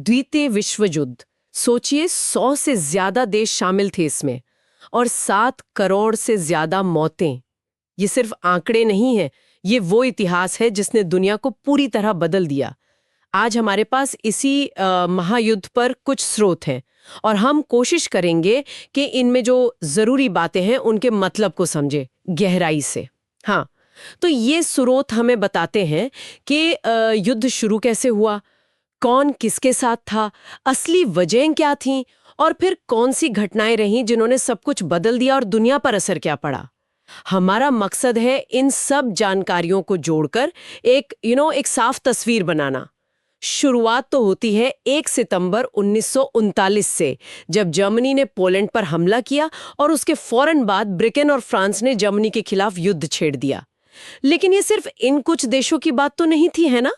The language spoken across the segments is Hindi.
द्वितीय विश्व युद्ध, सोचिए 100 से ज्यादा देश शामिल थे इसमें, और 7 करोड़ से ज्यादा मौतें। ये सिर्फ आंकड़े नहीं हैं, ये वो इतिहास है जिसने दुनिया को पूरी तरह बदल दिया। आज हमारे पास इसी महायुद्ध पर कुछ स्रोत हैं और हम कोशिश करेंगे कि इनमें जो जरूरी बातें हैं उनके मतलब को समझे गहराई से। हाँ, तो ये स्रोत हमें बताते हैं कि युद्ध शुरू कैसे हुआ, कौन किसके साथ था, असली वजहें क्या थीं, और फिर कौन सी घटनाएं रहीं जिन्होंने सब कुछ बदल दिया और दुनिया पर असर क्या पड़ा। हमारा मकसद है इन सब जानकारियों को जोड़कर एक साफ तस्वीर बनाना। शुरुआत तो होती है 1 सितंबर 1939 से, जब जर्मनी ने पोलैंड पर हमला किया और उसके फौरन बाद ब्रिटेन और फ्रांस ने जर्मनी के खिलाफ युद्ध छेड़ दिया। लेकिन ये सिर्फ इन कुछ देशों की बात तो नहीं थी, है ना?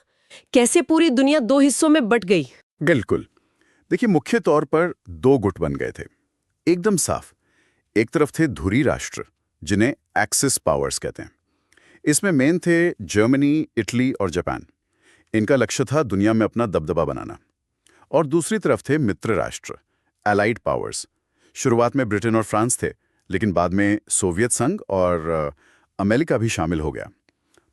कैसे पूरी दुनिया 2 हिस्सों में बट गई? बिल्कुल। देखिए, मुख्य तौर पर 2 गुट बन गए थे, एकदम साफ। एक तरफ थे धुरी राष्ट्र, जिन्हें एक्सिस पावर्स कहते हैं। इसमें मेन थे जर्मनी, इटली और जापान। इनका लक्ष्य था दुनिया में अपना दबदबा बनाना। और दूसरी तरफ थे मित्र राष्ट्र, एलाइड पावर्स। शुरुआत में ब्रिटेन और फ्रांस थे, लेकिन बाद में सोवियत संघ और अमेरिका भी शामिल हो गया।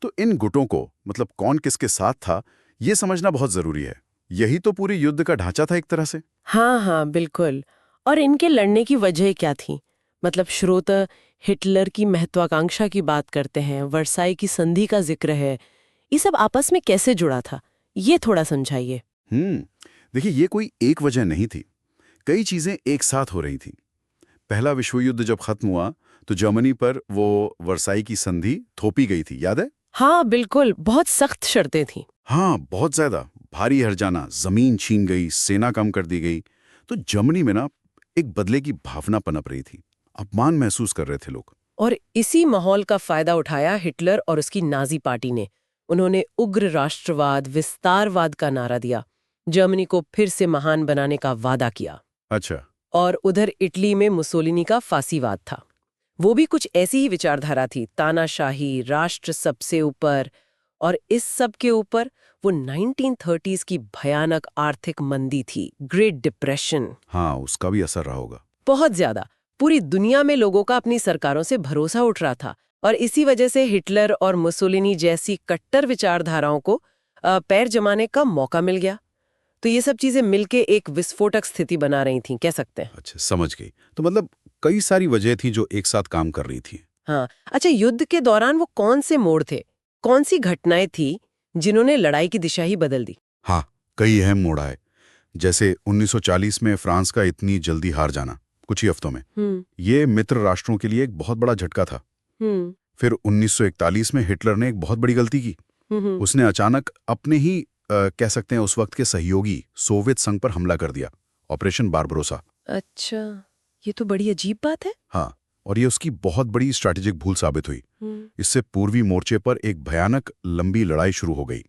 तो इन गुटों को, मतलब कौन किसके साथ था, ये समझना बहुत जरूरी है। यही तो पूरी युद्ध का ढांचा था एक तरह से। हाँ, बिल्कुल। और इनके लड़ने की वजह क्या थी? मतलब श्रोता हिटलर की महत्वाकांक्षा की बात करते हैं, वर्साई की संधि का जिक्र है, ये सब आपस में कैसे जुड़ा था, ये थोड़ा समझाइए। देखिए, ये कोई एक वजह नहीं थी, कई चीजें एक साथ हो रही थी। पहला विश्व युद्ध जब खत्म हुआ तो जर्मनी पर वो वर्साई की संधि थोपी गई थी, याद है? हाँ बिल्कुल, बहुत सख्त शर्तें थी। हाँ, बहुत ज्यादा। भारी हर्जाना, जमीन छीन गई, सेना कम कर दी गई। तो जर्मनी में ना एक बदले की भावना पनप रही थी, अपमान महसूस कर रहे थे लोग। और इसी माहौल का फायदा उठाया हिटलर और उसकी नाजी पार्टी ने। उन्होंने उग्र राष्ट्रवाद, विस्तारवाद का नारा दिया, जर्मनी को फिर से महान बनाने का वादा किया। अच्छा। और उधर इटली में मुसोलिनी का फांसीवाद था। वो भी कुछ ऐसी ही विचारधारा थी, तानाशाही, राष्ट्र सबसे ऊपर। और इस सब के ऊपर वो 1930s की भयानक आर्थिक मंदी थी, ग्रेट डिप्रेशन। हाँ, उसका भी असर रहा होगा। बहुत ज्यादा। पूरी दुनिया में लोगों का अपनी सरकारों से भरोसा उठ रहा था, और इसी वजह से हिटलर और मुसोलिनी जैसी कट्टर विचारधाराओं को पैर जमाने का मौका मिल गया। तो ये सब चीजें मिलके एक विस्फोटक स्थिति बना रही थीं, कह सकते हैं। अच्छा, समझ गई। तो मतलब कई सारी वजह थी जो एक साथ काम कर रही थी। हाँ, अच्छा, युद्ध के दौरान वो कौन से मोड़ थे, कौन सी घटनाएं थी जिन्होंने लड़ाई की दिशा ही बदल दी? हाँ, कई अहम मोड़ आए। जैसे 1940 में फ्रांस का इतनी जल्दी हार जाना, कुछ ही हफ्तों में। ये मित्र राष्ट्रों के लिए एक बहुत बड़ा झटका था। फिर 1941 में हिटलर ने एक बहुत बड़ी गलती की। उसने अचानक अपने ही कह सकते हैं उस वक्त के सहयोगी सोवियत संघ पर हमला कर दिया, ऑपरेशन बारबरोसा। अच्छा, ये तो बड़ी अजीब बात है। हाँ, और ये उसकी बहुत बड़ी स्ट्रैटेजिक भूल साबित हुई। इससे पूर्वी मोर्चे पर एक भयानक लंबी लड़ाई शुरू हो गई।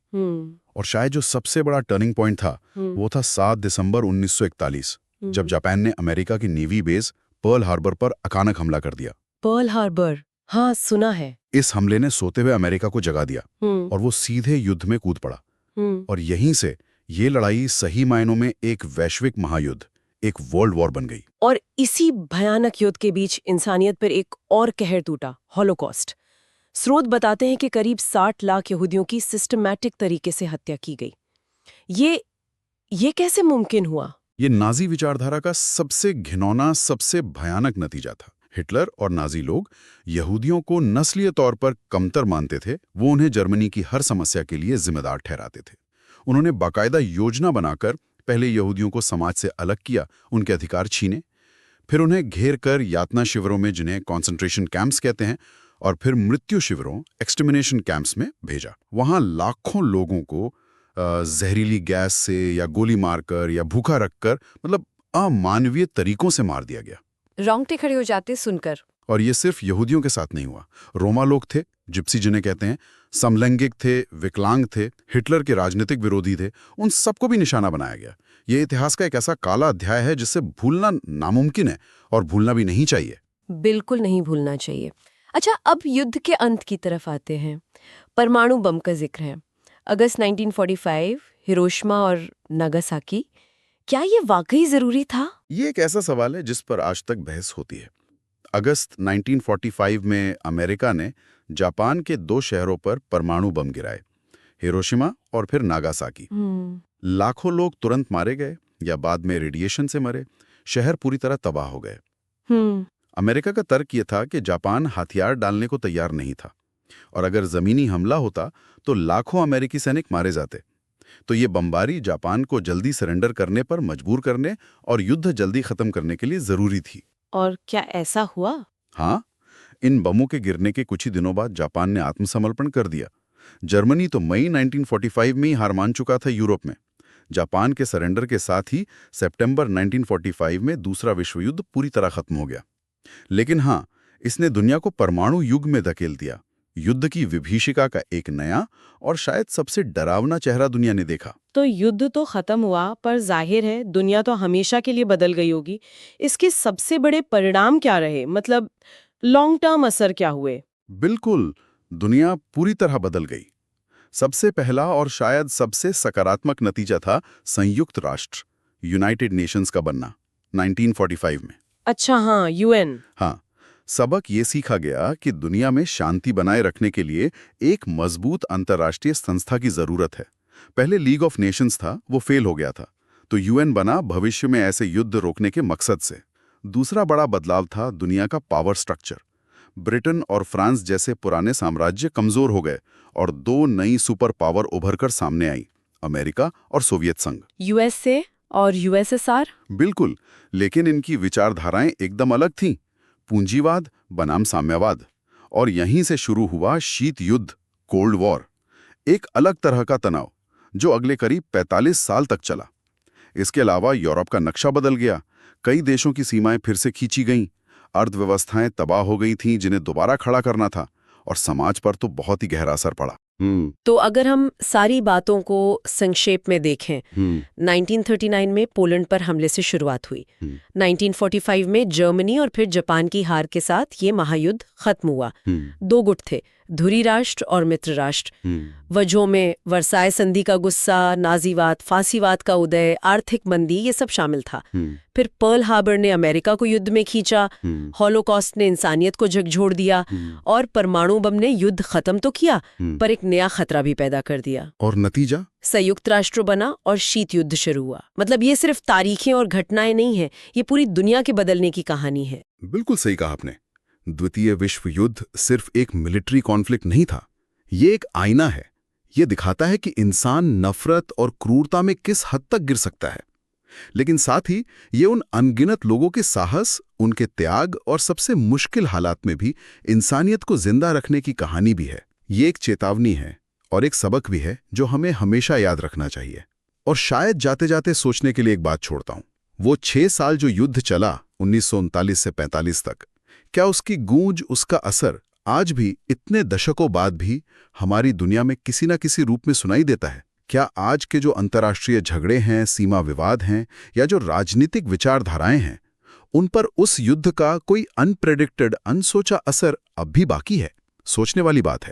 और शायद जो सबसे बड़ा टर्निंग पॉइंट था वो था 7 दिसंबर 1941, जब जापान ने अमेरिका की नेवी बेस पर्ल हार्बर पर अचानक हमला कर दिया। पर्ल हार्बर, हाँ सुना है। इस हमले ने सोते हुए अमेरिका को जगा दिया और वो सीधे युद्ध में कूद पड़ा। और यहीं से ये लड़ाई सही मायनों में एक वैश्विक महायुद्ध, एक वर्ल्ड वॉर बन गई। और इसी भयानक युद्ध के बीच इंसानियत पर एक और कहर टूटा, हॉलोकॉस्ट। स्रोत बताते हैं कि करीब 60 लाख यहूदियों की सिस्टमैटिक तरीके से हत्या की गई। ये कैसे मुमकिन हुआ? ये नाजी विचारधारा का सबसे घिनौना, सबसे भयानक नतीजा था। हिटलर और नाजी लोग यहूदियों को नस्लीय तौर पर कमतर मानते थे। वो उन्हें जर्मनी की हर समस्या के लिए जिम्मेदार ठहराते थे। उन्होंने बाकायदा योजना बनाकर पहले यहूदियों को समाज से अलग किया, उनके अधिकार छीने, फिर उन्हें घेर कर यातना शिविरों में, जिन्हें कॉन्सेंट्रेशन कैंप्स कहते हैं, और फिर मृत्यु शिविरों, एक्सटर्मिनेशन कैंप्स में भेजा। वहां लाखों लोगों को जहरीली गैस से या गोली मारकर या भूखा रखकर, मतलब अमानवीय तरीकों से मार दिया गया। रोंगटे खड़े हो जाते सुनकर। और ये सिर्फ यहूदियों के साथ नहीं हुआ। रोमा लोग थे, जिप्सी जिन्हें कहते हैं, समलैंगिक थे, विकलांग थे, हिटलर के राजनीतिक विरोधी थे, उन सबको भी निशाना बनाया गया। ये इतिहास का एक ऐसा काला अध्याय है जिससे भूलना नामुमकिन है, और भूलना भी नहीं चाहिए। बिल्कुल नहीं भूलना चाहिए। अच्छा, अब युद्ध के अंत की तरफ आते हैं। परमाणु बम का जिक्र है। अगस्त 1945, हिरोशिमा और नागासाकी, क्या ये वाकई जरूरी था? ये एक ऐसा सवाल है जिस पर आज तक बहस होती है। अगस्त 1945 में अमेरिका ने जापान के 2 शहरों पर परमाणु बम गिराए, हिरोशिमा और फिर नागासाकी। लाखों लोग तुरंत मारे गए या बाद में रेडिएशन से मरे। शहर पूरी तरह तबाह हो गए। अमेरिका का तर्क ये था कि जापान हथियार डालने को तैयार नहीं था और अगर जमीनी हमला होता तो लाखों अमेरिकी सैनिक मारे जाते। तो ये बमबारी जापान को जल्दी सरेंडर करने पर मजबूर करने और युद्ध जल्दी खत्म करने के लिए जरूरी थी। और क्या ऐसा हुआ? हाँ, इन बमों के गिरने के कुछ ही दिनों बाद जापान ने आत्मसमर्पण कर दिया। जर्मनी तो मई 1945 में ही हार मान चुका था यूरोप में। जापान के सरेंडर के साथ ही सितंबर 1945 में दूसरा विश्व युद्ध पूरी तरह खत्म हो गया। लेकिन हाँ, इसने दुनिया को परमाणु युग में धकेल दिया। युद्ध की विभीषिका का एक नया और शायद सबसे डरावना चेहरा दुनिया ने देखा। तो युद्ध तो खत्म हुआ, पर जाहिर है दुनिया तो हमेशा के लिए बदल गई होगी। इसके सबसे बड़े परिणाम क्या रहे? मतलब लॉन्ग टर्म असर क्या हुए? बिल्कुल, दुनिया पूरी तरह बदल गई। सबसे पहला और शायद सबसे सकारात्मक नतीजा था संयुक्त राष्ट्र, यूनाइटेड नेशंस का बनना 1945 में। अच्छा, हाँ, यूएन। हाँ, सबक ये सीखा गया कि दुनिया में शांति बनाए रखने के लिए एक मजबूत अंतर्राष्ट्रीय संस्था की जरूरत है। पहले लीग ऑफ नेशंस था, वो फेल हो गया था, तो यूएन बना भविष्य में ऐसे युद्ध रोकने के मकसद से। दूसरा बड़ा बदलाव था दुनिया का पावर स्ट्रक्चर। ब्रिटेन और फ्रांस जैसे पुराने साम्राज्य कमजोर हो गए और 2 नई सुपर पावर उभरकर सामने आई, अमेरिका और सोवियत संघ। यूएसए और यूएसएसआर? बिल्कुल, लेकिन इनकी विचारधाराएं एकदम अलग थीं। पूंजीवाद बनाम साम्यवाद। और यहीं से शुरू हुआ शीत युद्ध, कोल्ड वॉर, एक अलग तरह का तनाव जो अगले करीब 45 साल तक चला। इसके अलावा यूरोप का नक्शा बदल गया। कई देशों की सीमाएं फिर से खींची गईं, अर्थव्यवस्थाएं तबाह हो गई थीं जिन्हें दोबारा खड़ा करना था, और समाज पर तो बहुत ही गहरा असर पड़ा। तो अगर हम सारी बातों को संक्षेप में देखें, 1939 में पोलैंड पर हमले से शुरुआत हुई। 1945 में जर्मनी और फिर जापान की हार के साथ ये महायुद्ध खत्म हुआ। 2 गुट थे, धुरी राष्ट्र और मित्र राष्ट्र। वजहों में वर्साय संधि का गुस्सा, नाजीवाद, फांसीवाद का उदय, आर्थिक मंदी, ये सब शामिल था। फिर पर्ल हार्बर ने अमेरिका को युद्ध में खींचा, हॉलोकॉस्ट ने इंसानियत को झकझोर दिया, और परमाणु बम ने युद्ध खत्म तो किया, पर एक नया खतरा भी पैदा कर दिया। और नतीजा? संयुक्त राष्ट्र बना और शीत युद्ध शुरू हुआ। मतलब ये सिर्फ तारीखें और घटनाएं नहीं है, ये पूरी दुनिया के बदलने की कहानी है। बिल्कुल सही कहा आपने। द्वितीय विश्व युद्ध सिर्फ एक मिलिट्री कॉन्फ्लिक्ट नहीं था, ये एक आईना है। ये दिखाता है कि इंसान नफरत और क्रूरता में किस हद तक गिर सकता है, लेकिन साथ ही ये उन अनगिनत लोगों के साहस, उनके त्याग और सबसे मुश्किल हालात में भी इंसानियत को जिंदा रखने की कहानी भी है। ये एक चेतावनी है और एक सबक भी है जो हमें हमेशा याद रखना चाहिए। और शायद जाते जाते सोचने के लिए एक बात छोड़ता हूं, वो 6 साल जो युद्ध चला 1939 से 45 तक, क्या उसकी गूंज, उसका असर आज भी इतने दशकों बाद भी हमारी दुनिया में किसी न किसी रूप में सुनाई देता है? क्या आज के जो अंतर्राष्ट्रीय झगड़े हैं, सीमा विवाद हैं, या जो राजनीतिक विचारधाराएं हैं, उन पर उस युद्ध का कोई अनप्रेडिक्टेड, अनसोचा असर अब भी बाकी है? सोचने वाली बात है।